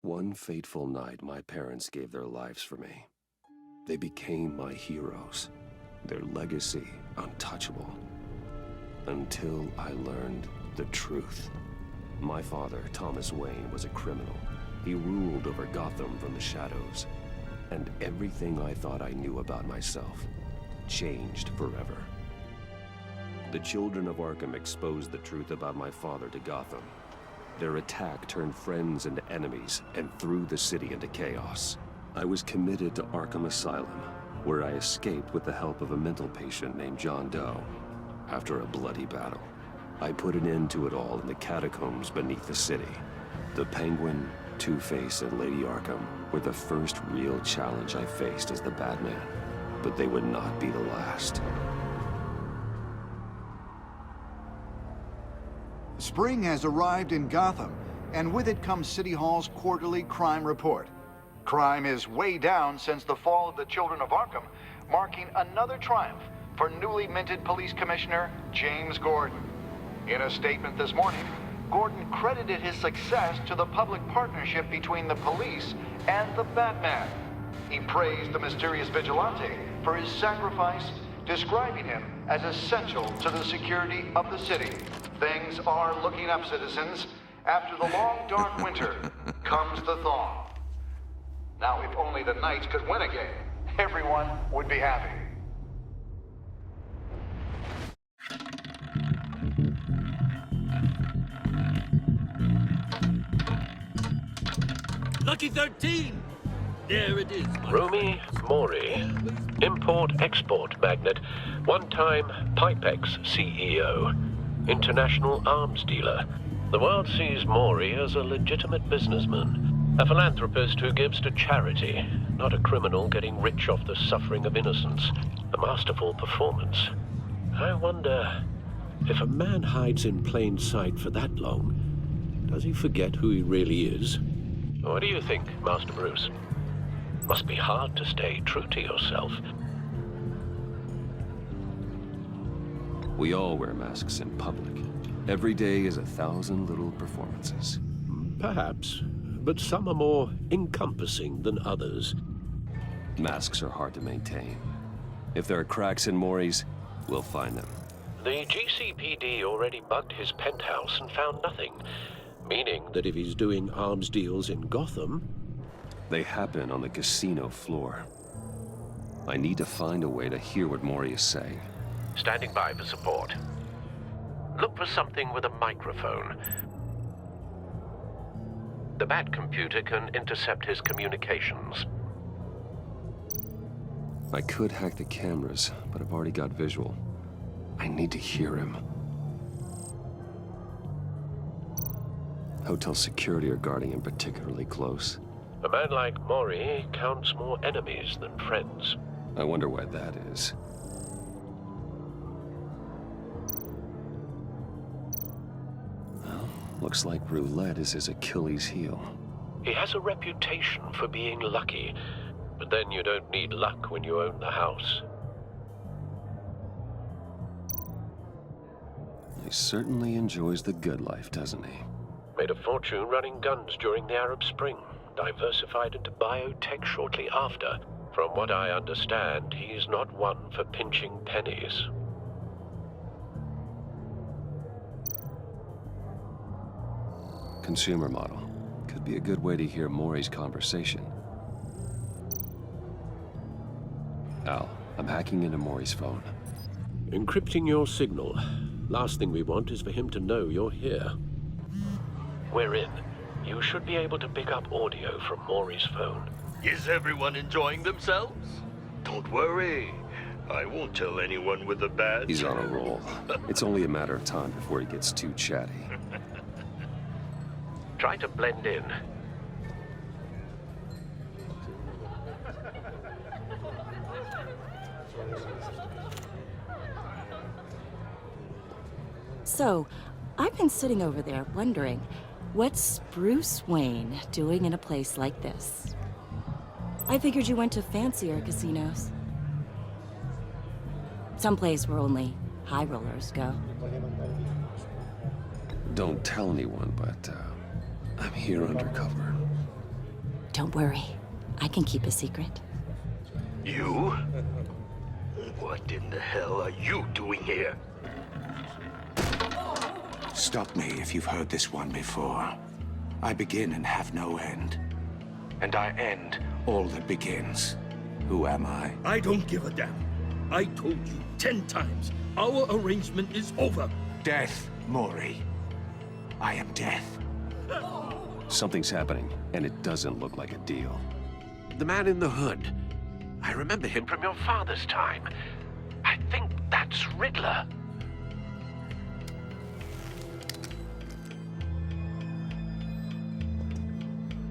One fateful night, my parents gave their lives for me. They became my heroes, their legacy untouchable. Until I learned the truth. My father, Thomas Wayne, was a criminal. He ruled over Gotham from the shadows. And everything I thought I knew about myself changed forever. The children of Arkham exposed the truth about my father to Gotham. Their attack turned friends into enemies and threw the city into chaos. I was committed to Arkham Asylum, where I escaped with the help of a mental patient named John Doe. After a bloody battle, I put an end to it all in the catacombs beneath the city. The Penguin, Two-Face, and Lady Arkham were the first real challenge I faced as the Batman, but they would not be the last. Spring has arrived in Gotham, and with it comes City Hall's quarterly crime report. Crime is way down since the fall of the Children of Arkham, marking another triumph for newly minted Police Commissioner James Gordon. In a statement this morning, Gordon credited his success to the public partnership between the police and the Batman. He praised the mysterious vigilante for his sacrifice, describing him as essential to the security of the city. Things are looking up, citizens. After the long, dark winter comes the thaw. Now, if only the Knights could win again, everyone would be happy. Lucky 13! There it is. Romy Mori, import-export magnate, one-time Pipex CEO, international arms dealer. The world sees Mori as a legitimate businessman, a philanthropist who gives to charity, not a criminal getting rich off the suffering of innocence. A masterful performance. I wonder, if a man hides in plain sight for that long, does he forget who he really is? What do you think, Master Bruce? Must be hard to stay true to yourself. We all wear masks in public. Every day is 1,000 little performances. Perhaps, but some are more encompassing than others. Masks are hard to maintain. If there are cracks in Mori's, we'll find them. The GCPD already bugged his penthouse and found nothing, meaning that if he's doing arms deals in Gotham... They happen on the casino floor. I need to find a way to hear what Mori is saying. Standing by for support. Look for something with a microphone. The Bat computer can intercept his communications. I could hack the cameras, but I've already got visual. I need to hear him. Hotel security are guarding him particularly close. A man like Mori counts more enemies than friends. I wonder why that is. Well, looks like roulette is his Achilles heel. He has a reputation for being lucky, but then you don't need luck when you own the house. He certainly enjoys the good life, doesn't he? Made a fortune running guns during the Arab Spring. Diversified into biotech shortly after. From what I understand, he's not one for pinching pennies. Consumer model. Could be a good way to hear Mori's conversation. Al, I'm hacking into Mori's phone. Encrypting your signal. Last thing we want is for him to know you're here. We're in. You should be able to pick up audio from Mori's phone. Is everyone enjoying themselves? Don't worry. I won't tell anyone with the badge. He's on a roll. It's only a matter of time before he gets too chatty. Try to blend in. So, I've been sitting over there wondering, what's Bruce Wayne doing in a place like this? I figured you went to fancier casinos. Someplace where only high rollers go. Don't tell anyone, but I'm here undercover. Don't worry. I can keep a secret. You? What in the hell are you doing here? Stop me if you've heard this one before. I begin and have no end. And I end all that begins. Who am I? I don't give a damn. I told you 10 times. Our arrangement is over. Death, Maury. I am death. Something's happening, and it doesn't look like a deal. The man in the hood. I remember him from your father's time. I think that's Riddler.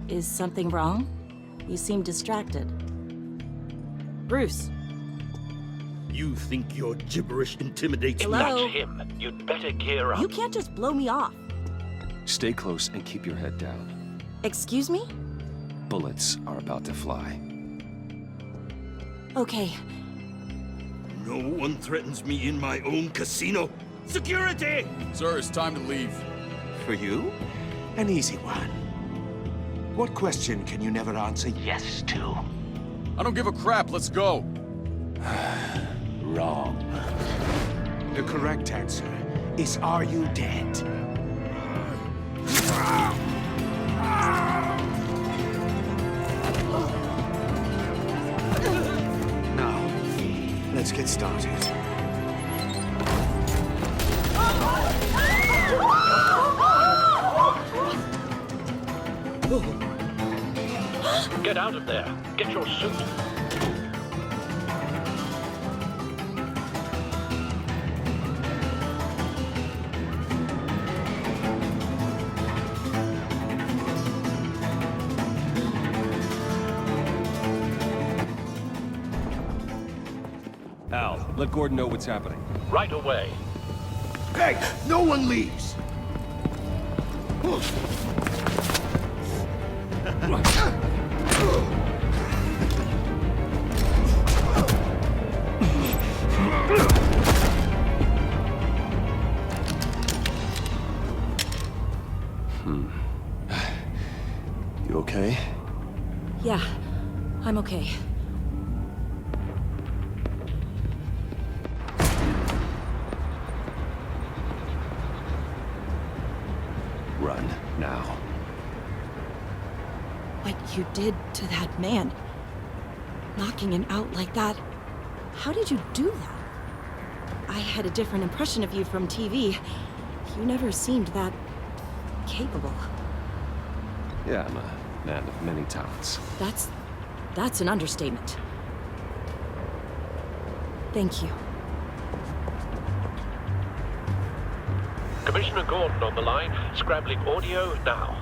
Is something wrong? You seem distracted. Bruce. You think your gibberish intimidates Hello? me? That's him. You'd better gear up. You can't just blow me off. Stay close and keep your head down. Excuse me? Bullets are about to fly. Okay. No one threatens me in my own casino. Security! Sir, it's time to leave. For you? An easy one. What question can you never answer yes to? I don't give a crap, let's go. Wrong. The correct answer is, are you dead? Now, let's get started. Get out of there. Get your suit. Al, let Gordon know what's happening. Right away. Hey, no one leaves! You okay? Yeah, I'm okay. Run, now. What you did to that man, knocking him out like that, how did you do that? I had a different impression of you from TV. You never seemed that capable. Yeah, I'm a man of many talents. That's an understatement. Thank you. Commissioner Gordon on the line. Scrambling audio now.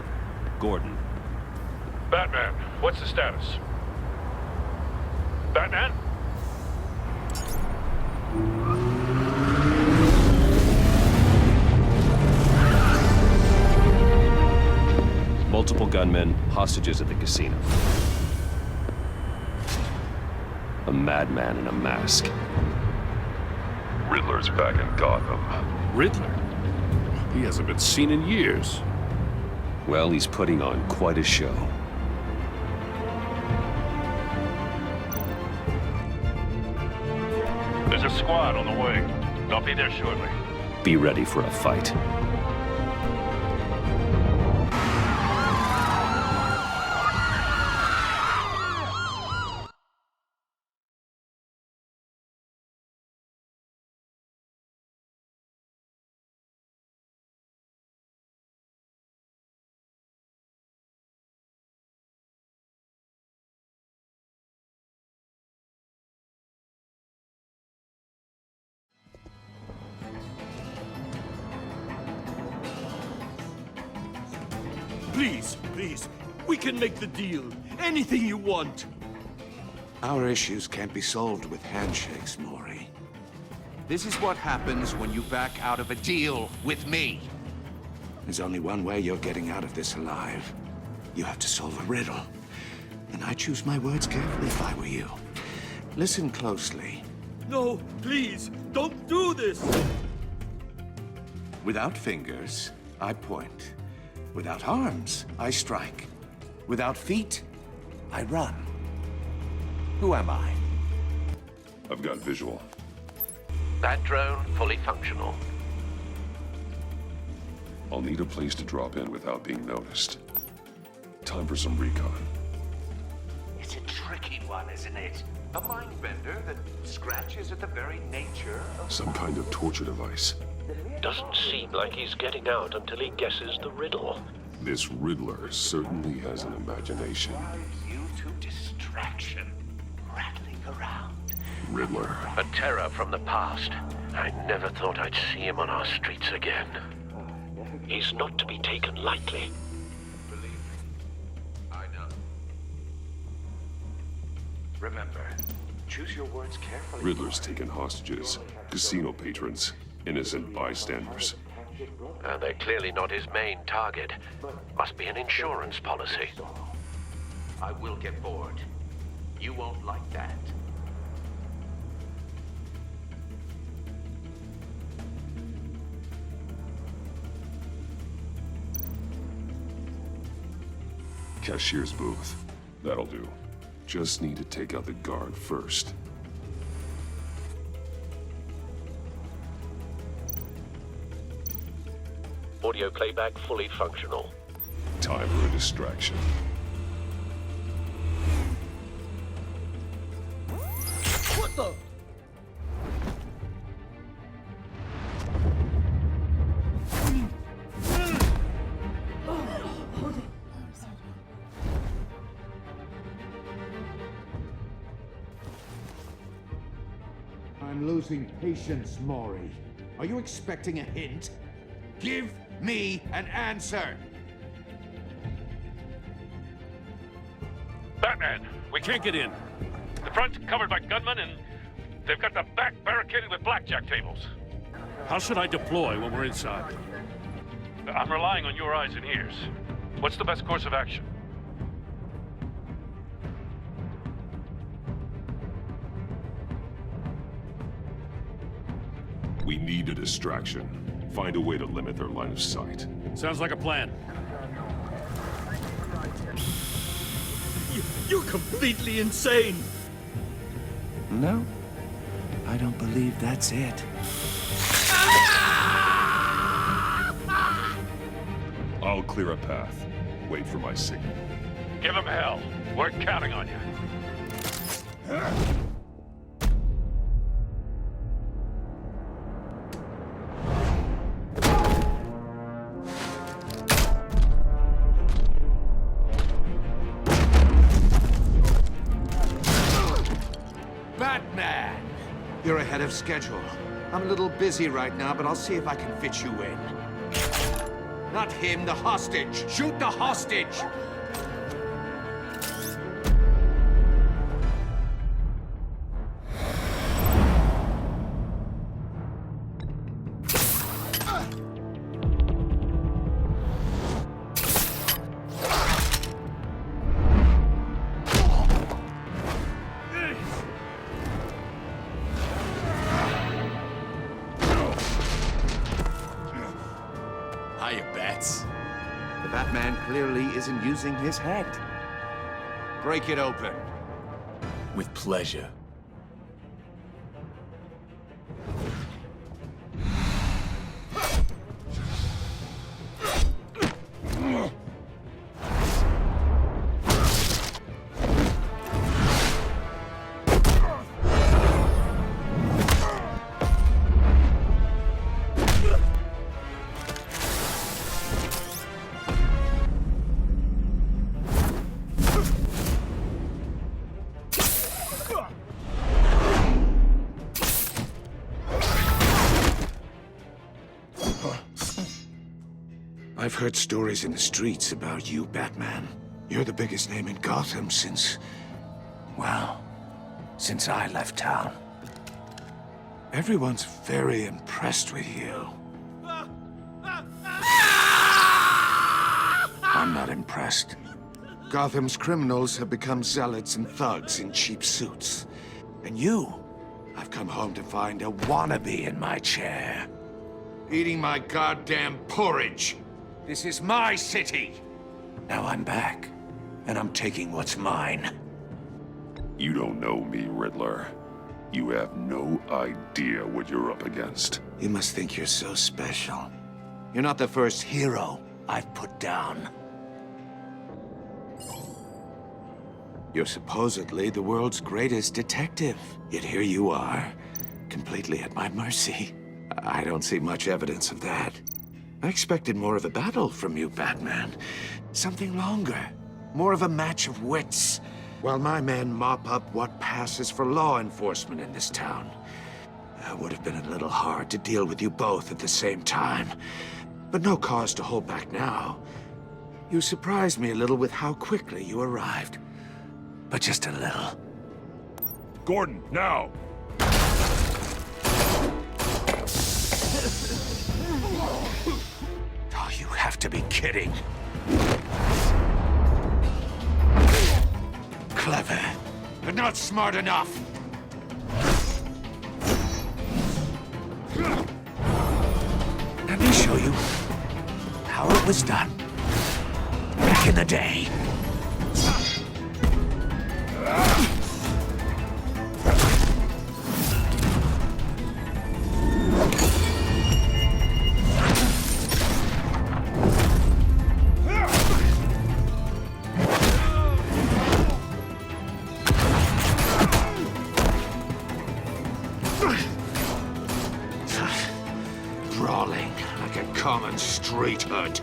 Gordon. Batman, what's the status? Batman? Multiple gunmen, hostages at the casino. A madman in a mask. Riddler's back in Gotham. Riddler? He hasn't been seen in years. Well, he's putting on quite a show. There's a squad on the way. They'll be there shortly. Be ready for a fight. Please, please, we can make the deal. Anything you want. Our issues can't be solved with handshakes, Maury. This is what happens when you back out of a deal with me. There's only one way you're getting out of this alive. You have to solve a riddle. And I choose my words carefully if I were you. Listen closely. No, please, don't do this. Without fingers, I point. Without arms, I strike. Without feet, I run. Who am I? I've got visual. That drone fully functional. I'll need a place to drop in without being noticed. Time for some recon. It's a tricky one, isn't it? A mind bender that scratches at the very nature of... Some kind of torture device. Doesn't seem like he's getting out until he guesses the riddle. This Riddler certainly has an imagination. You to distraction, rattling around. Riddler. A terror from the past. I never thought I'd see him on our streets again. He's not to be taken lightly. Believe me, I know. Remember, choose your words carefully. Riddler's taken hostages, casino patrons, innocent bystanders. They're clearly not his main target. Must be an insurance policy. I will get bored. You won't like that. Cashier's booth. That'll do. Just need to take out the guard first. Audio playback fully functional. Time for a distraction. What the? I'm losing patience, Maury. Are you expecting a hint? Give me an answer! Batman, we can't get in. The front's covered by gunmen, and they've got the back barricaded with blackjack tables. How should I deploy when we're inside? I'm relying on your eyes and ears. What's the best course of action? We need a distraction. Find a way to limit their line of sight. Sounds like a plan. You're completely insane! No, I don't believe that's it. I'll clear a path. Wait for my signal. Give them hell. We're counting on you. Batman! You're ahead of schedule. I'm a little busy right now, but I'll see if I can fit you in. Not him, the hostage! Shoot the hostage! Hiya, Bats. The Batman clearly isn't using his head. Break it open. With pleasure. I've heard stories in the streets about you, Batman. You're the biggest name in Gotham since... well, since I left town. Everyone's very impressed with you. I'm not impressed. Gotham's criminals have become zealots and thugs in cheap suits. And you, I've come home to find a wannabe in my chair. Eating my goddamn porridge. This is my city. Now I'm back. and I'm taking what's mine. You don't know me, Riddler. You have no idea what you're up against. You must think you're so special. You're not the first hero I've put down. You're supposedly the world's greatest detective. Yet here you are, completely at my mercy. I don't see much evidence of that. I expected more of a battle from you, Batman. Something longer. More of a match of wits. While my men mop up what passes for law enforcement in this town. It would have been a little hard to deal with you both at the same time. But no cause to hold back now. You surprised me a little with how quickly you arrived. But just a little. Gordon, now! Oh, you have to be kidding. Clever, but not smart enough. Let me show you how it was done back in the day. Brawling like a common street hood.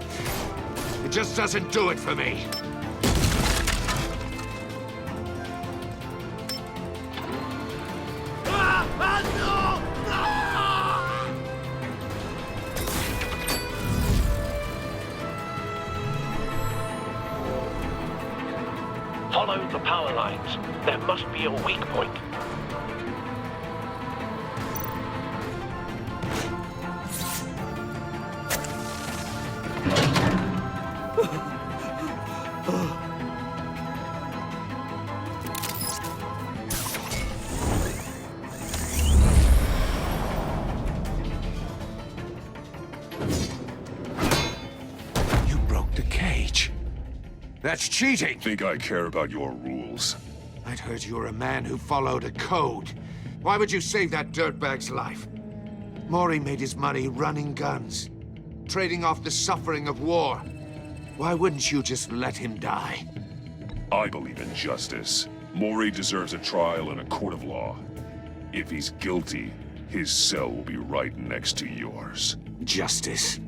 It just doesn't do it for me. Follow the power lines. There must be a weak point. You broke the cage. That's cheating! Think I care about your rules? I'd heard you were a man who followed a code. Why would you save that dirtbag's life? Maury made his money running guns, trading off the suffering of war. Why wouldn't you just let him die? I believe in justice. Maury deserves a trial in a court of law. If he's guilty, his cell will be right next to yours. Justice.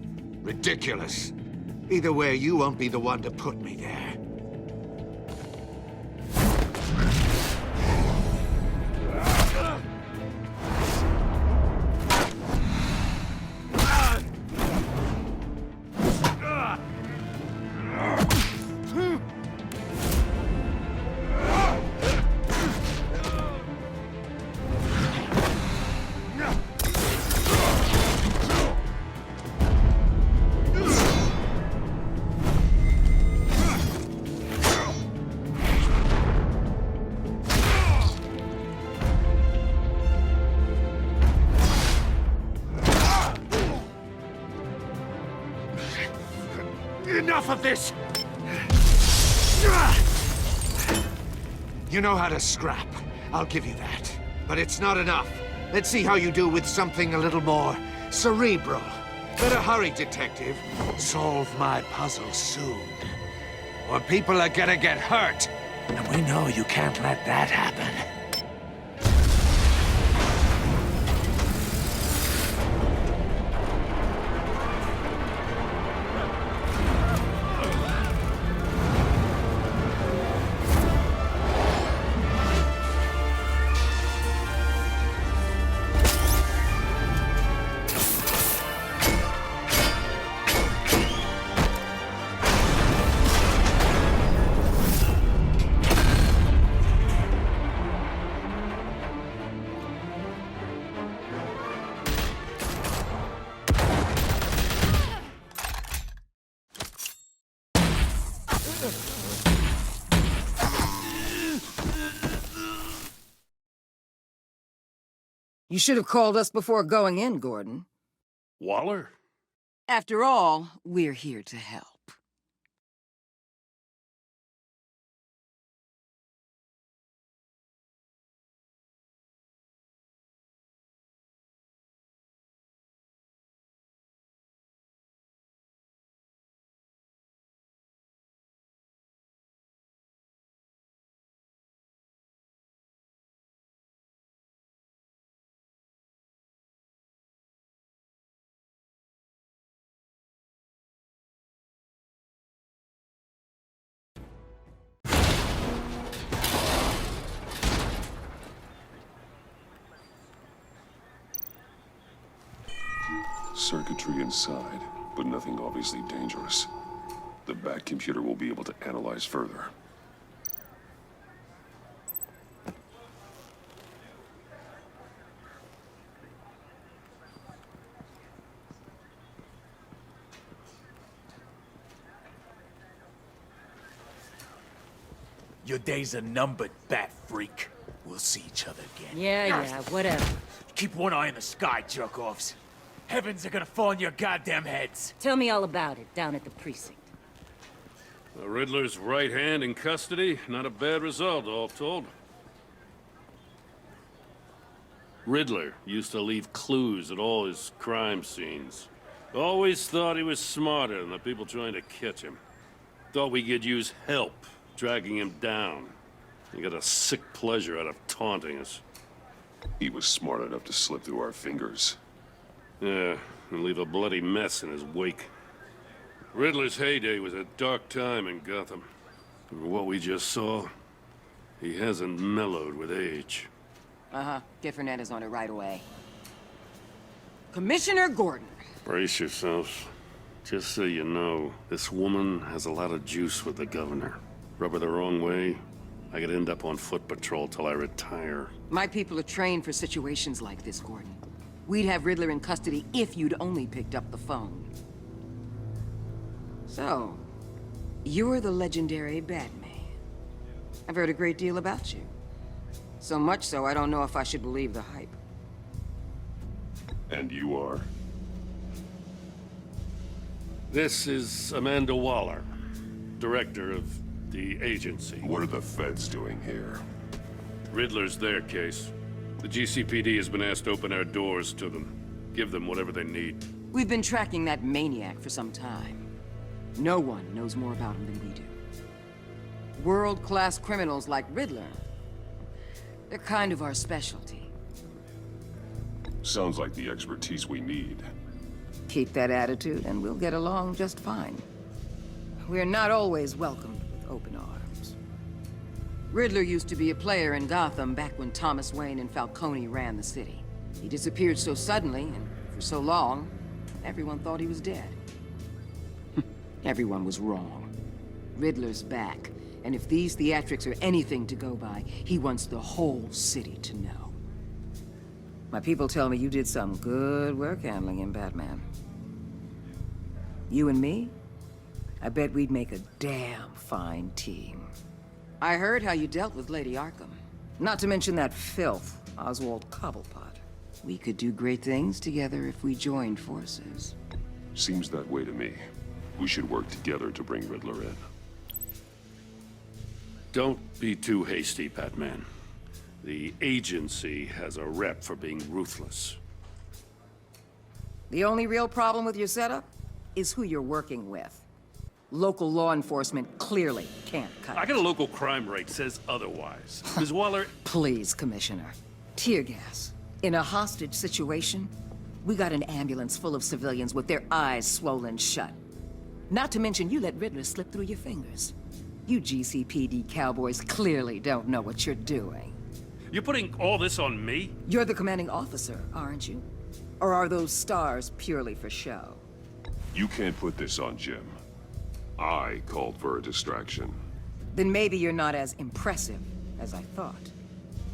Ridiculous. Either way, you won't be the one to put me there. Enough of this! You know how to scrap. I'll give you that. But it's not enough. Let's see how you do with something a little more cerebral. Better hurry, detective. Solve my puzzle soon. Or people are gonna get hurt. And we know you can't let that happen. You should have called us before going in, Gordon. Waller? After all, we're here to help. Circuitry inside, but nothing obviously dangerous. The back computer will be able to analyze further. Your days are numbered, bat freak. We'll see each other again. Yeah, whatever. Keep one eye in the sky, jerk-offs. Heavens are gonna fall on your goddamn heads. Tell me all about it down at the precinct. The Riddler's right hand in custody. Not a bad result, all told. Riddler used to leave clues at all his crime scenes. Always thought he was smarter than the people trying to catch him. Thought we could use help dragging him down. He got a sick pleasure out of taunting us. He was smart enough to slip through our fingers. Yeah, and leave a bloody mess in his wake. Riddler's heyday was a dark time in Gotham. From what we just saw, he hasn't mellowed with age. Get Fernandez on it right away. Commissioner Gordon. Brace yourselves. Just so you know, this woman has a lot of juice with the governor. Rub her the wrong way, I could end up on foot patrol till I retire. My people are trained for situations like this, Gordon. We'd have Riddler in custody if you'd only picked up the phone. So, you're the legendary Batman. I've heard a great deal about you. So much so, I don't know if I should believe the hype. And you are? This is Amanda Waller, director of the agency. What are the feds doing here? Riddler's their case. The GCPD has been asked to open our doors to them. Give them whatever they need. We've been tracking that maniac for some time. No one knows more about him than we do. World-class criminals like Riddler. They're kind of our specialty. Sounds like the expertise we need. Keep that attitude and we'll get along just fine. We're not always welcomed with open arms. Riddler used to be a player in Gotham back when Thomas Wayne and Falcone ran the city. He disappeared so suddenly and for so long, everyone thought he was dead. Everyone was wrong. Riddler's back, and if these theatrics are anything to go by, he wants the whole city to know. My people tell me you did some good work handling him, Batman. You and me? I bet we'd make a damn fine team. I heard how you dealt with Lady Arkham. Not to mention that filth, Oswald Cobblepot. We could do great things together if we joined forces. Seems that way to me. We should work together to bring Riddler in. Don't be too hasty, Batman. The agency has a rep for being ruthless. The only real problem with your setup is who you're working with. Local law enforcement clearly can't cut I it. got a local crime rate says otherwise. Ms. Waller... Please, Commissioner. Tear gas. In a hostage situation, we got an ambulance full of civilians with their eyes swollen shut. Not to mention you let Riddler slip through your fingers. You GCPD cowboys clearly don't know what you're doing. You're putting all this on me? You're the commanding officer, aren't you? Or are those stars purely for show? You can't put this on Jim. I called for a distraction. Then maybe you're not as impressive as I thought.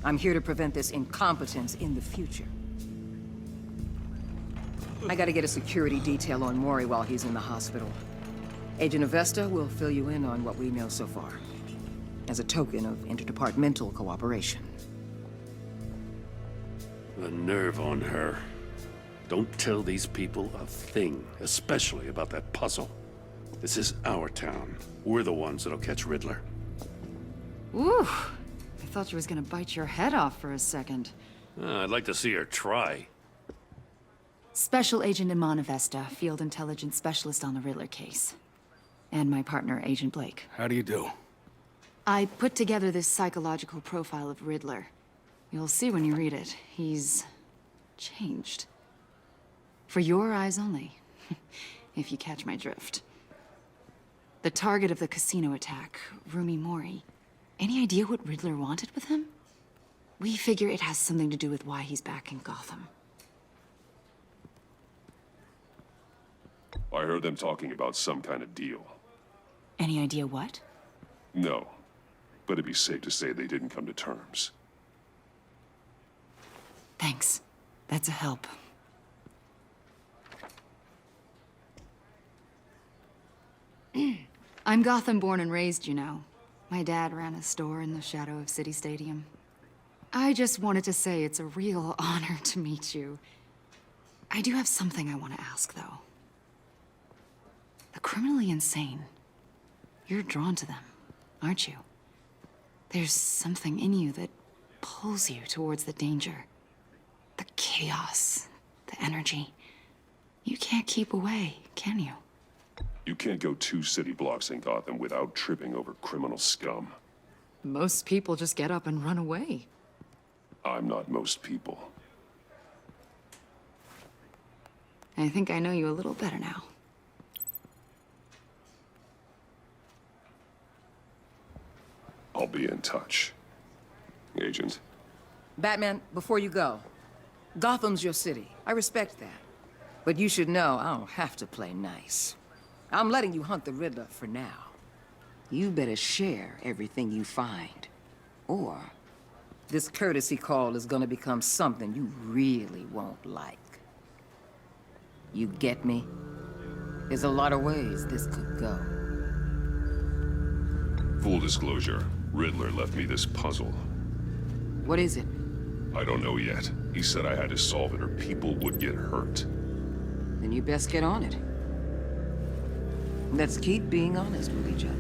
I'm here to prevent this incompetence in the future. I gotta get a security detail on Maury while he's in the hospital. Agent Avesta will fill you in on what we know so far, as a token of interdepartmental cooperation. The nerve on her. Don't tell these people a thing, especially about that puzzle. This is our town. We're the ones that'll catch Riddler. Ooh, I thought you was gonna bite your head off for a second. I'd like to see her try. Special Agent Iman Avesta, Field Intelligence Specialist on the Riddler case. And my partner, Agent Blake. How do you do? I put together this psychological profile of Riddler. You'll see when you read it. He's changed. For your eyes only, if you catch my drift. The target of the casino attack, Rumi Mori. Any idea what Riddler wanted with him? We figure it has something to do with why he's back in Gotham. I heard them talking about some kind of deal. Any idea what? No, but it'd be safe to say they didn't come to terms. Thanks. That's a help. I'm Gotham born and raised, you know. My dad ran a store in the shadow of City Stadium. I just wanted to say it's a real honor to meet you. I do have something I want to ask, though. The criminally insane. You're drawn to them, aren't you? There's something in you that pulls you towards the danger. The chaos, the energy. You can't keep away, can you? You can't go 2 city blocks in Gotham without tripping over criminal scum. Most people just get up and run away. I'm not most people. I think I know you a little better now. I'll be in touch. Agent. Batman, before you go, Gotham's your city. I respect that. But you should know I don't have to play nice. I'm letting you hunt the Riddler for now. You better share everything you find. Or this courtesy call is gonna become something you really won't like. You get me? There's a lot of ways this could go. Full disclosure, Riddler left me this puzzle. What is it? I don't know yet. He said I had to solve it or people would get hurt. Then you best get on it. Let's keep being honest with each other.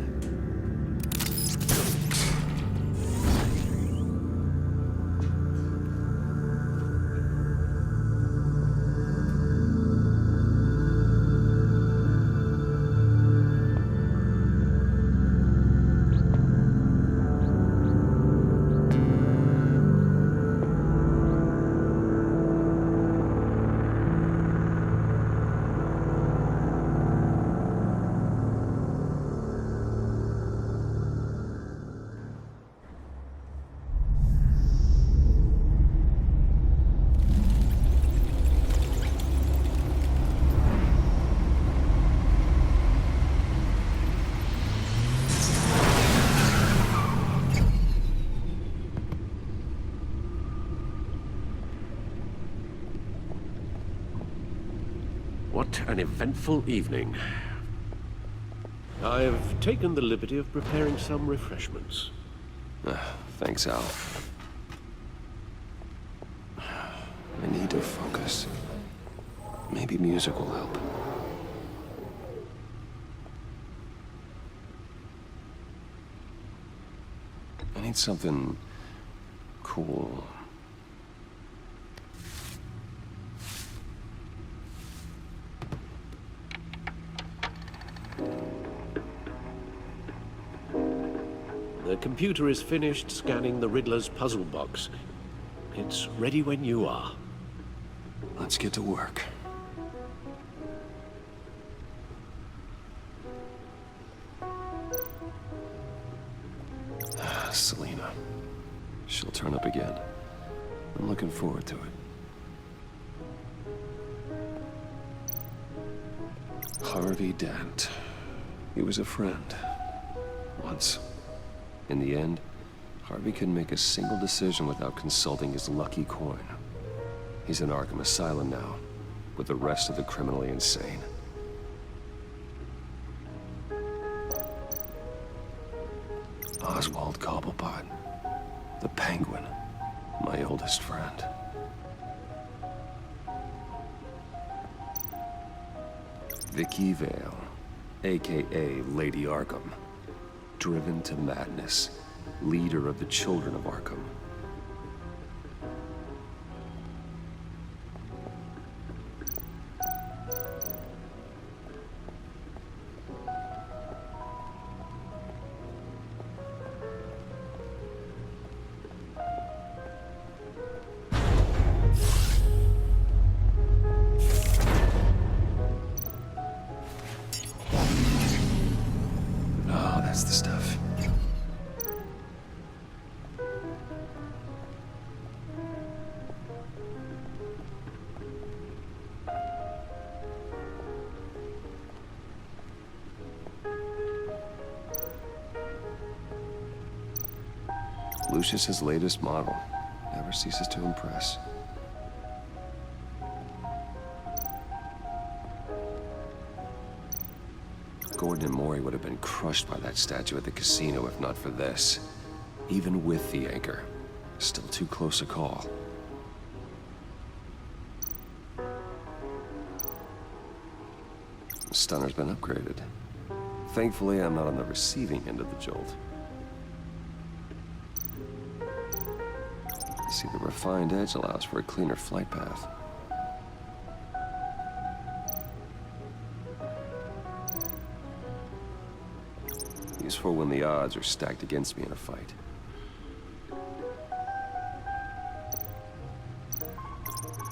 What an eventful evening. I've taken the liberty of preparing some refreshments. Thanks, Al. I need to focus. Maybe music will help. I need something cool. The computer is finished scanning the Riddler's puzzle box. It's ready when you are. Let's get to work. Selena. She'll turn up again. I'm looking forward to it. Harvey Dent. He was a friend. Once. In the end, Harvey couldn't make a single decision without consulting his lucky coin. He's in Arkham Asylum now, with the rest of the criminally insane. Oswald Cobblepot, the Penguin, my oldest friend. Vicky Vale, a.k.a. Lady Arkham. Driven to madness, leader of the children of Arkham. Oh, that's the stuff. Lucius's latest model. Never ceases to impress. Gordon and Maury would have been crushed by that statue at the casino if not for this. Even with the anchor. Still too close a call. The stunner's been upgraded. Thankfully, I'm not on the receiving end of the jolt. See, the refined edge allows for a cleaner flight path. Useful when the odds are stacked against me in a fight.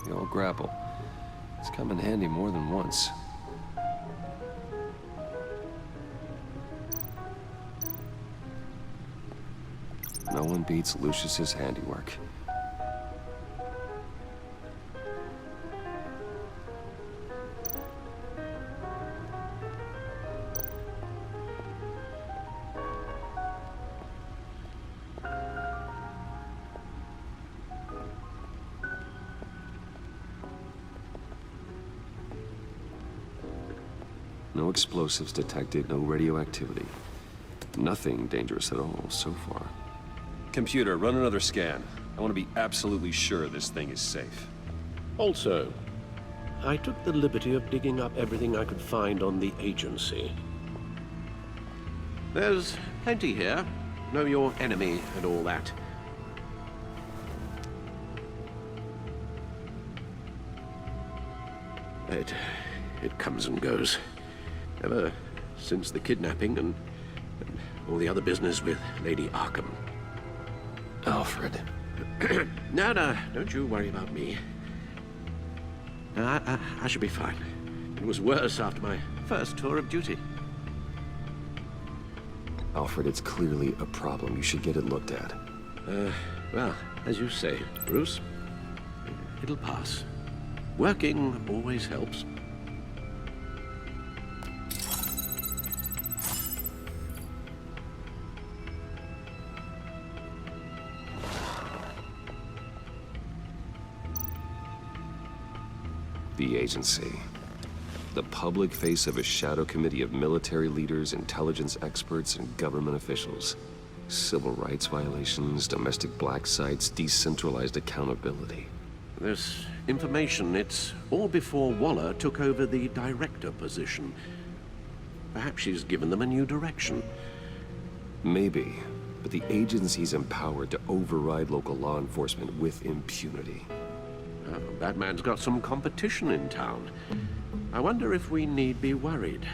The old grapple. It's come in handy more than once. No one beats Lucius's handiwork. No explosives detected, no radioactivity. Nothing dangerous at all so far. Computer, run another scan. I want to be absolutely sure this thing is safe. Also, I took the liberty of digging up everything I could find on the agency. There's plenty here. Know your enemy and all that. It comes and goes. Ever since the kidnapping and all the other business with Lady Arkham. Alfred. No, don't you worry about me. I should be fine. It was worse after my first tour of duty. Alfred, it's clearly a problem. You should get it looked at. Well, as you say, Bruce, it'll pass. Working always helps. The agency. The public face of a shadow committee of military leaders, intelligence experts, and government officials. Civil rights violations, domestic black sites, decentralized accountability. This information, it's all before Waller took over the director position. Perhaps she's given them a new direction. Maybe, but the agency's empowered to override local law enforcement with impunity. Batman's got some competition in town. I wonder if we need be worried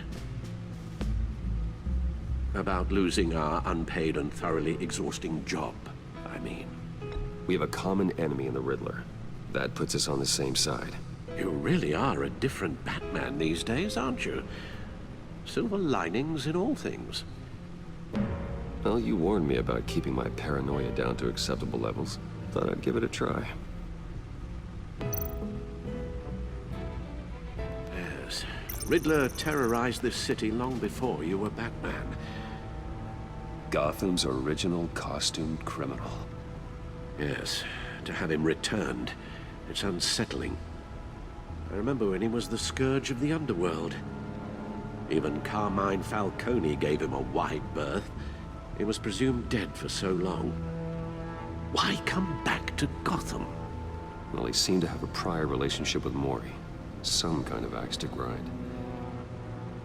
about losing our unpaid and thoroughly exhausting job, I mean. We have a common enemy in the Riddler. That puts us on the same side. You really are a different Batman these days, aren't you? Silver linings in all things. Well, you warned me about keeping my paranoia down to acceptable levels. Thought I'd give it a try. Yes. Riddler terrorized this city long before you were Batman. Gotham's original costumed criminal. Yes. To have him returned, it's unsettling. I remember when he was the scourge of the underworld. Even Carmine Falcone gave him a wide berth. He was presumed dead for so long. Why come back to Gotham? Well, he seemed to have a prior relationship with Maury. Some kind of axe to grind.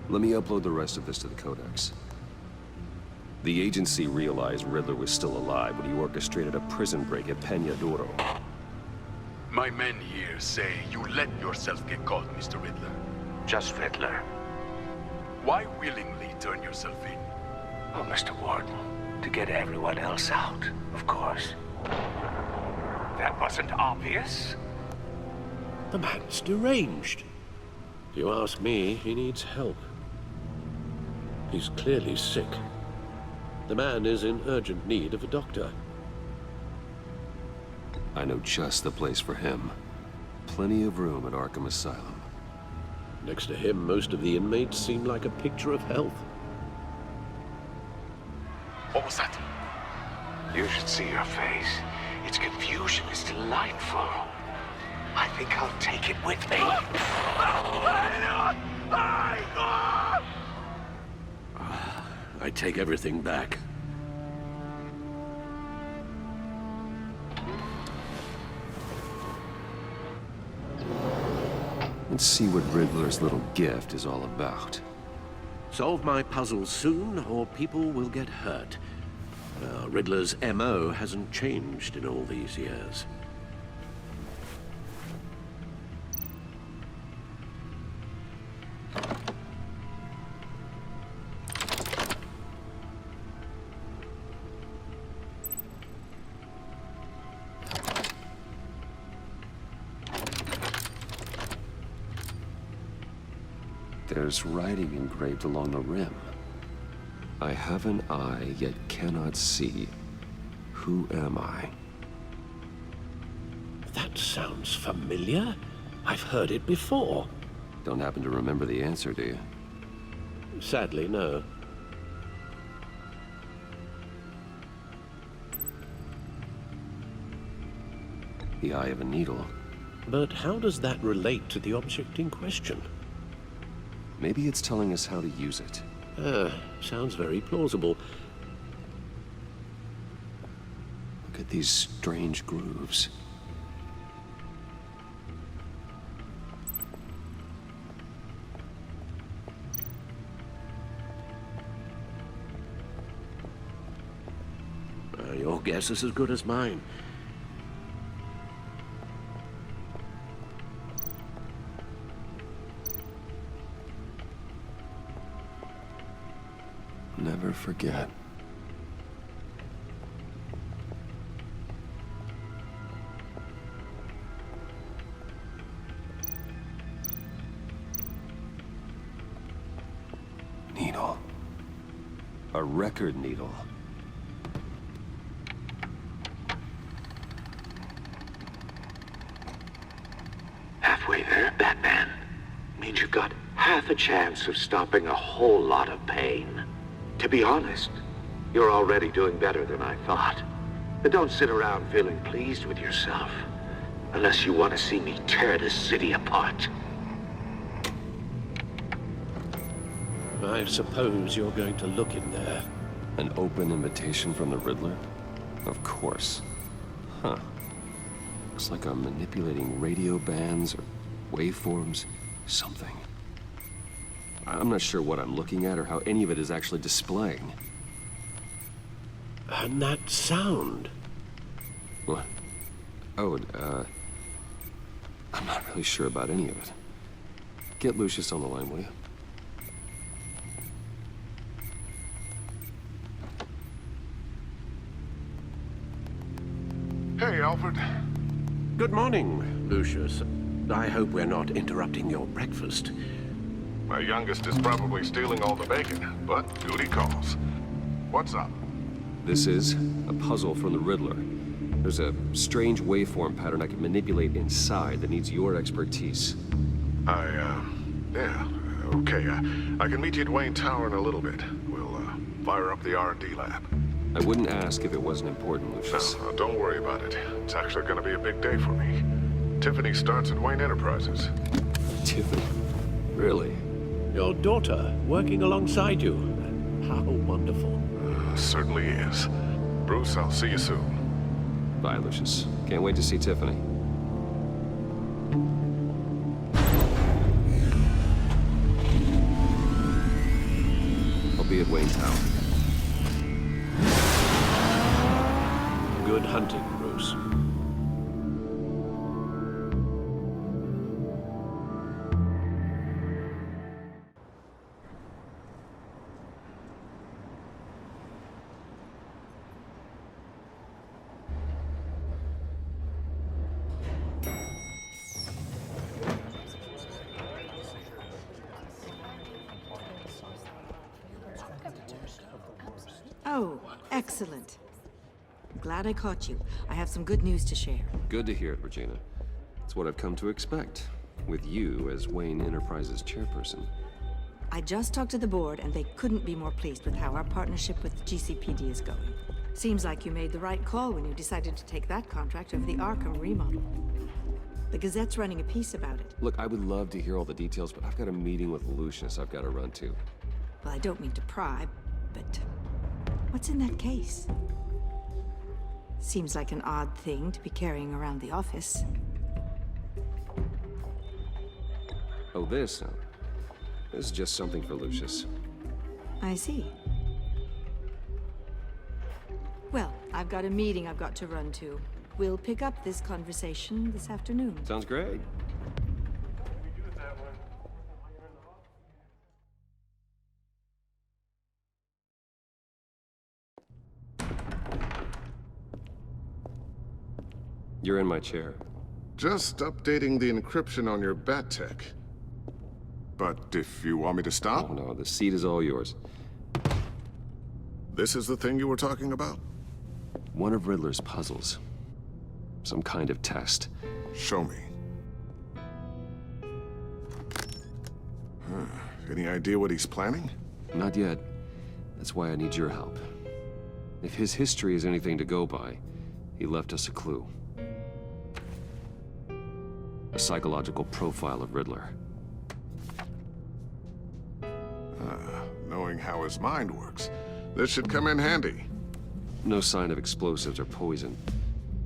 Let me upload the rest of this to the Codex. The agency realized Riddler was still alive when he orchestrated a prison break at Peña Duro. My men here say you let yourself get caught, Mr. Riddler. Just Riddler. Why willingly turn yourself in? Oh, Mr. Warden, to get everyone else out, of course. That wasn't obvious. The man's deranged. If you ask me, he needs help. He's clearly sick. The man is in urgent need of a doctor. I know just the place for him. Plenty of room at Arkham Asylum. Next to him, most of the inmates seem like a picture of health. What was that? You should see your face. Its confusion is delightful. I think I'll take it with me. I take everything back. Let's see what Riddler's little gift is all about. Solve my puzzles soon, or people will get hurt. Riddler's MO hasn't changed in all these years. There's writing engraved along the rim. I have an eye, yet cannot see. Who am I? That sounds familiar. I've heard it before. Don't happen to remember the answer, do you? Sadly, no. The eye of a needle. But how does that relate to the object in question? Maybe it's telling us how to use it. Sounds very plausible. Look at these strange grooves. Your guess is as good as mine. Never forget. Needle. A record needle. Halfway there, Batman. Means you've got half a chance of stopping a whole lot of pain. To be honest, you're already doing better than I thought. But don't sit around feeling pleased with yourself. Unless you want to see me tear this city apart. I suppose you're going to look in there. An open invitation from the Riddler? Of course. Huh. Looks like I'm manipulating radio bands or waveforms. Something. I'm not sure what I'm looking at or how any of it is actually displaying. And that sound? What? Oh, I'm not really sure about any of it. Get Lucius on the line, will you? Hey, Alfred. Good morning, Lucius. I hope we're not interrupting your breakfast. My youngest is probably stealing all the bacon, but duty calls. What's up? This is a puzzle from the Riddler. There's a strange waveform pattern I can manipulate inside that needs your expertise. Yeah, okay. I can meet you at Wayne Tower in a little bit. We'll, fire up the R&D lab. I wouldn't ask if it wasn't important, Lucius. No, don't worry about it. It's actually gonna be a big day for me. Tiffany starts at Wayne Enterprises. Tiffany? Really? Your daughter working alongside you. How wonderful. Certainly is. Bruce, I'll see you soon. Bye, Lucius. Can't wait to see Tiffany. I'll be at Wayne Tower. Good hunting, Bruce. Oh, excellent. Glad I caught you. I have some good news to share. Good to hear it, Regina. It's what I've come to expect, with you as Wayne Enterprises chairperson. I just talked to the board, and they couldn't be more pleased with how our partnership with GCPD is going. Seems like you made the right call when you decided to take that contract over the Arkham remodel. The Gazette's running a piece about it. Look, I would love to hear all the details, but I've got a meeting with Lucius I've got to run to. Well, I don't mean to pry, but what's in that case? Seems like an odd thing to be carrying around the office. Oh, this is just something for Lucius. I see. Well, I've got a meeting I've got to run to. We'll pick up this conversation this afternoon. Sounds great. You're in my chair. Just updating the encryption on your bat tech. But if you want me to stop? Oh, no, the seat is all yours. This is the thing you were talking about? One of Riddler's puzzles. Some kind of test. Show me. Any idea what he's planning? Not yet. That's why I need your help. If his history is anything to go by, he left us a clue. A psychological profile of Riddler. Knowing how his mind works, this should come in handy. No sign of explosives or poison.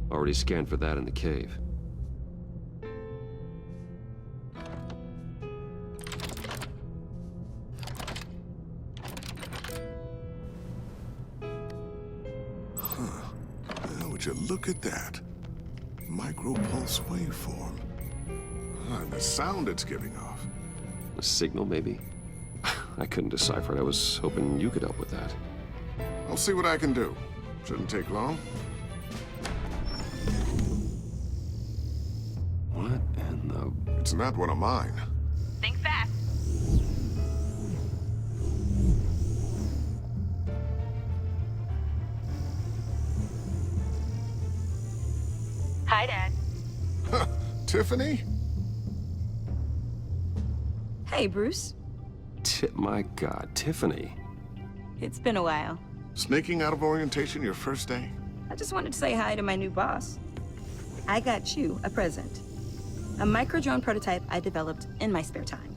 Already scanned for that in the cave. Would you look at that? Micro-pulse waveform. And the sound it's giving off. A signal, maybe? I couldn't decipher it. I was hoping you could help with that. I'll see what I can do. Shouldn't take long. What in the... It's not one of mine. Think fast. Hi, Dad. Tiffany? Hey, Bruce. My God, Tiffany. It's been a while. Sneaking out of orientation your first day? I just wanted to say hi to my new boss. I got you a present. A micro-drone prototype I developed in my spare time.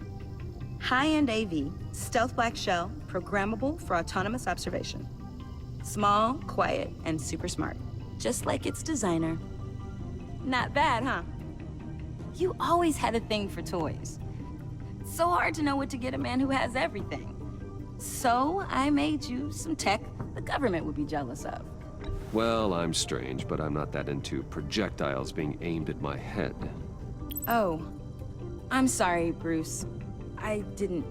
High-end AV, stealth black shell, programmable for autonomous observation. Small, quiet, and super smart. Just like its designer. Not bad, huh? You always had a thing for toys. It's so hard to know what to get a man who has everything. So I made you some tech the government would be jealous of. Well, I'm strange, but I'm not that into projectiles being aimed at my head. Oh, I'm sorry, Bruce. I didn't...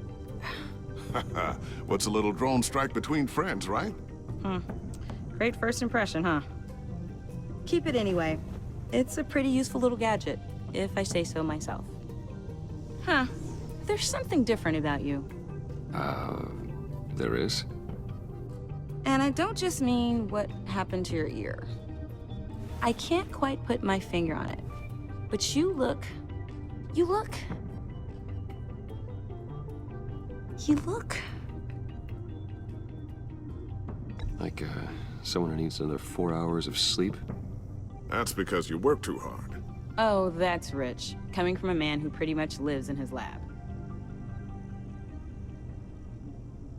What's a little drone strike between friends, right? Great first impression, huh? Keep it anyway. It's a pretty useful little gadget, if I say so myself. Huh. There's something different about you. There is? And I don't just mean what happened to your ear. I can't quite put my finger on it. But you look... Like, someone who needs another 4 hours of sleep? That's because you work too hard. Oh, that's rich. Coming from a man who pretty much lives in his lab.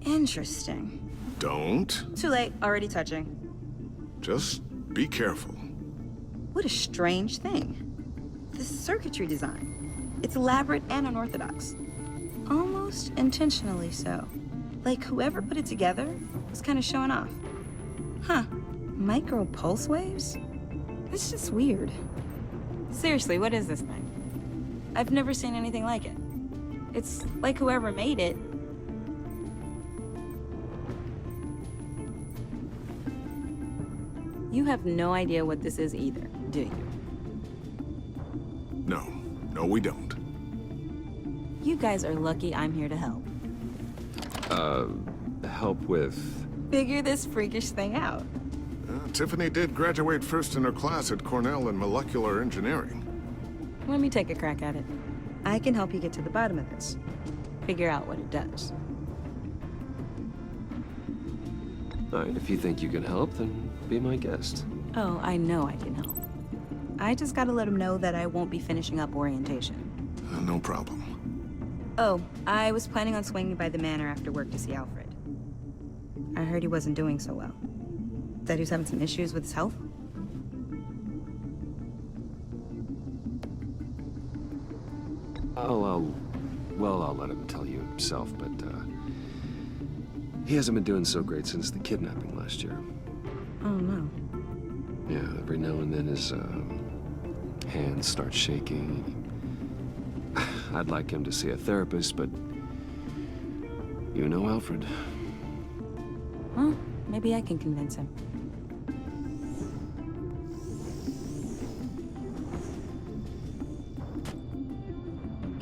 Interesting. Don't. Too late, already touching. Just be careful. What a strange thing. The circuitry design. It's elaborate and unorthodox. Almost intentionally so. Like whoever put it together was kind of showing off. Huh. Micro pulse waves? That's just weird. Seriously, what is this thing? I've never seen anything like it. It's like whoever made it. You have no idea what this is either, do you? No, we don't. You guys are lucky I'm here to help. Help with... Figure this freakish thing out. Tiffany did graduate first in her class at Cornell in molecular engineering. Let me take a crack at it. I can help you get to the bottom of this. Figure out what it does. All right, if you think you can help, then be my guest. Oh, I know I can help. I just gotta let him know that I won't be finishing up orientation. No problem. Oh, I was planning on swinging by the manor after work to see Alfred. I heard he wasn't doing so well. That he was having some issues with his health? I'll let him tell you himself, but, he hasn't been doing so great since the kidnapping last year. Oh, no. Yeah, every now and then his, hands start shaking. I'd like him to see a therapist, but you know Alfred. Well, maybe I can convince him.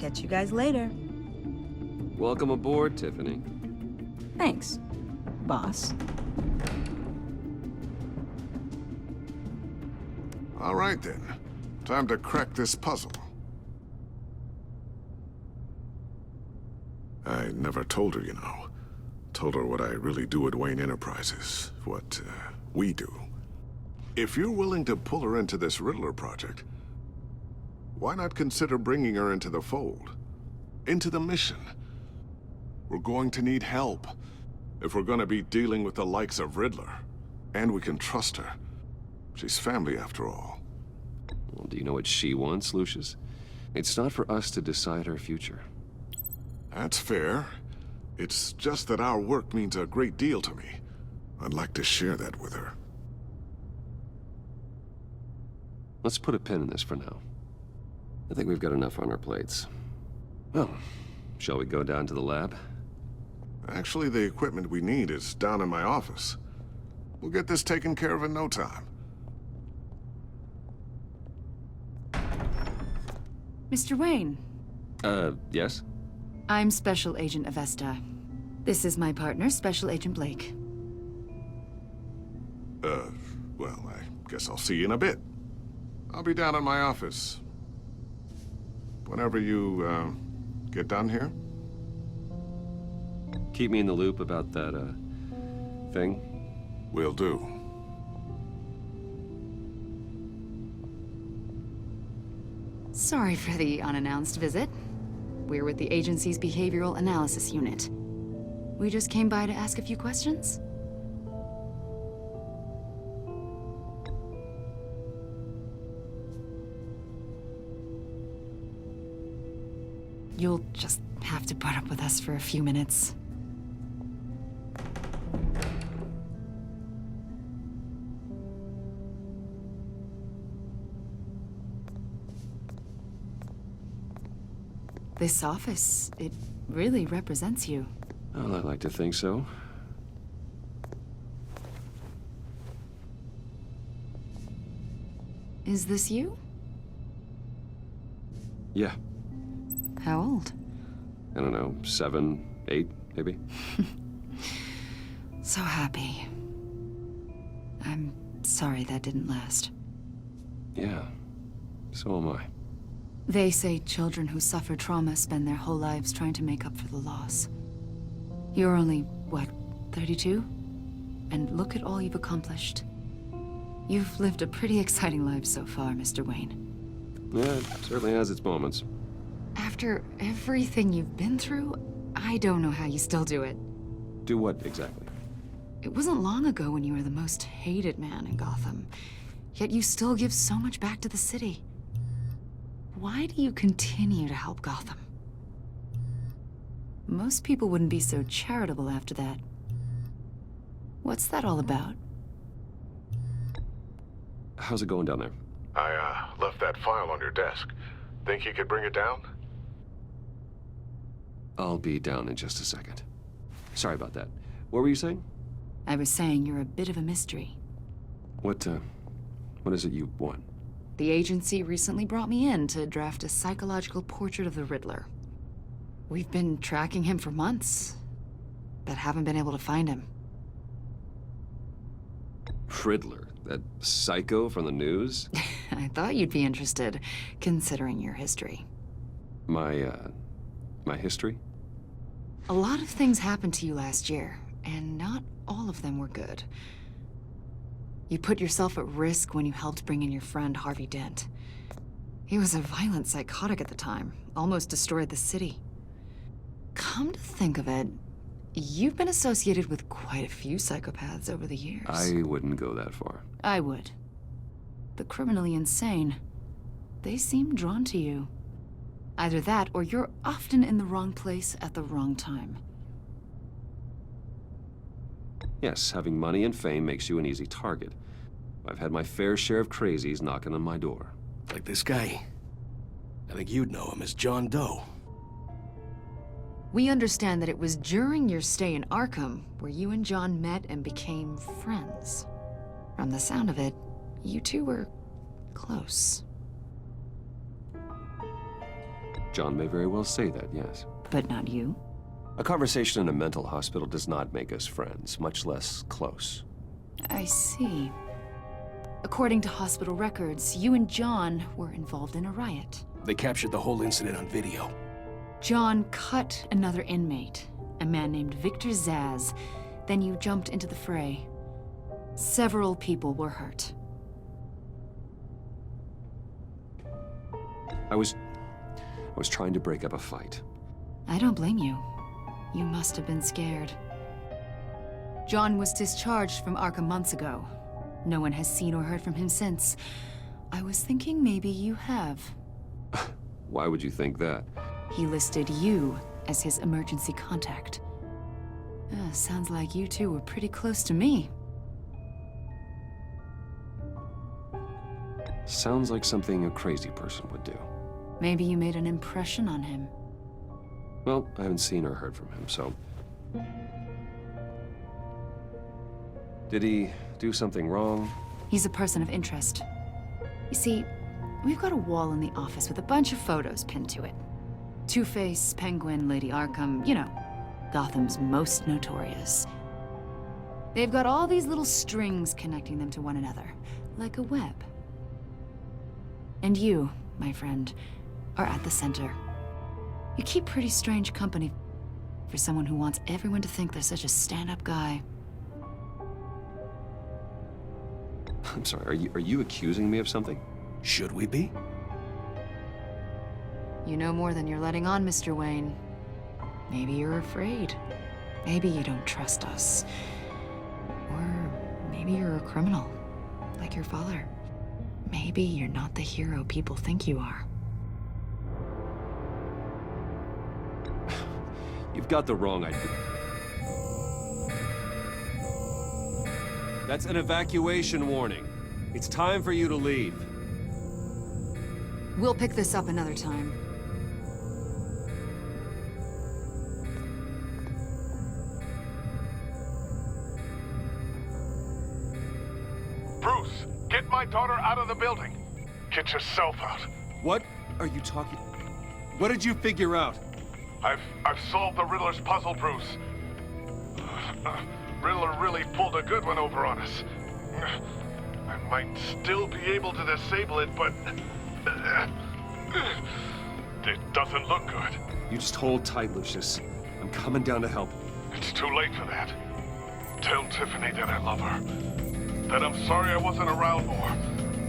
Catch you guys later. Welcome aboard, Tiffany. Thanks, boss. All right, then. Time to crack this puzzle. I never told her, you know. Told her what I really do at Wayne Enterprises. What, we do. If you're willing to pull her into this Riddler project, why not consider bringing her into the fold? Into the mission? We're going to need help if we're going to be dealing with the likes of Riddler. And we can trust her. She's family, after all. Well, do you know what she wants, Lucius? It's not for us to decide her future. That's fair. It's just that our work means a great deal to me. I'd like to share that with her. Let's put a pin in this for now. I think we've got enough on our plates. Well, shall we go down to the lab? Actually, the equipment we need is down in my office. We'll get this taken care of in no time. Mr. Wayne. Yes? I'm Special Agent Avesta. This is my partner, Special Agent Blake. Well, I guess I'll see you in a bit. I'll be down in my office. Whenever you, get done here. Keep me in the loop about that, thing. Will do. Sorry for the unannounced visit. We're with the agency's behavioral analysis unit. We just came by to ask a few questions. You'll just have to put up with us for a few minutes. This office, it really represents you. Well, I'd like to think so. Is this you? Yeah. How old? I don't know, 7, 8, maybe? So happy. I'm sorry that didn't last. Yeah, so am I. They say children who suffer trauma spend their whole lives trying to make up for the loss. You're only, what, 32? And look at all you've accomplished. You've lived a pretty exciting life so far, Mr. Wayne. Yeah, it certainly has its moments. After everything you've been through, I don't know how you still do it. Do what, exactly? It wasn't long ago when you were the most hated man in Gotham. Yet you still give so much back to the city. Why do you continue to help Gotham? Most people wouldn't be so charitable after that. What's that all about? How's it going down there? I, left that file on your desk. Think you could bring it down? I'll be down in just a second. Sorry about that. What were you saying? I was saying you're a bit of a mystery. What is it you want? The agency recently brought me in to draft a psychological portrait of the Riddler. We've been tracking him for months, but haven't been able to find him. Riddler? That psycho from the news? I thought you'd be interested, considering your history. My history? A lot of things happened to you last year, and not all of them were good. You put yourself at risk when you helped bring in your friend Harvey Dent. He was a violent psychotic at the time, almost destroyed the city. Come to think of it, you've been associated with quite a few psychopaths over the years. I wouldn't go that far. I would. The criminally insane, they seem drawn to you. Either that, or you're often in the wrong place at the wrong time. Yes, having money and fame makes you an easy target. I've had my fair share of crazies knocking on my door. Like this guy. I think you'd know him as John Doe. We understand that it was during your stay in Arkham where you and John met and became friends. From the sound of it, you two were close. John may very well say that, yes. But not you? A conversation in a mental hospital does not make us friends, much less close. I see. According to hospital records, you and John were involved in a riot. They captured the whole incident on video. John cut another inmate, a man named Victor Zsasz. Then you jumped into the fray. Several people were hurt. I was trying to break up a fight. I don't blame you. You must have been scared. John was discharged from Arkham months ago. No one has seen or heard from him since. I was thinking maybe you have. Why would you think that? He listed you as his emergency contact. Sounds like you two were pretty close to me. Sounds like something a crazy person would do. Maybe you made an impression on him. Well, I haven't seen or heard from him, so... Did he do something wrong? He's a person of interest. You see, we've got a wall in the office with a bunch of photos pinned to it. Two-Face, Penguin, Lady Arkham, you know, Gotham's most notorious. They've got all these little strings connecting them to one another, like a web. And you, my friend, are at the center. You keep pretty strange company for someone who wants everyone to think they're such a stand-up guy. I'm sorry, are you accusing me of something? Should we be? You know more than you're letting on, Mr. Wayne. Maybe you're afraid. Maybe you don't trust us. Or maybe you're a criminal, like your father. Maybe you're not the hero people think you are. You've got the wrong idea. That's an evacuation warning. It's time for you to leave. We'll pick this up another time. Bruce, get my daughter out of the building. Get yourself out. What are you talking? What did you figure out? I've solved the Riddler's puzzle, Bruce. Riddler really pulled a good one over on us. I might still be able to disable it, but it doesn't look good. You just hold tight, Lucius. I'm coming down to help. It's too late for that. Tell Tiffany that I love her. That I'm sorry I wasn't around more.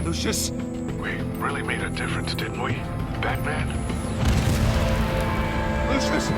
Lucius! We really made a difference, didn't we, Batman? Lucius!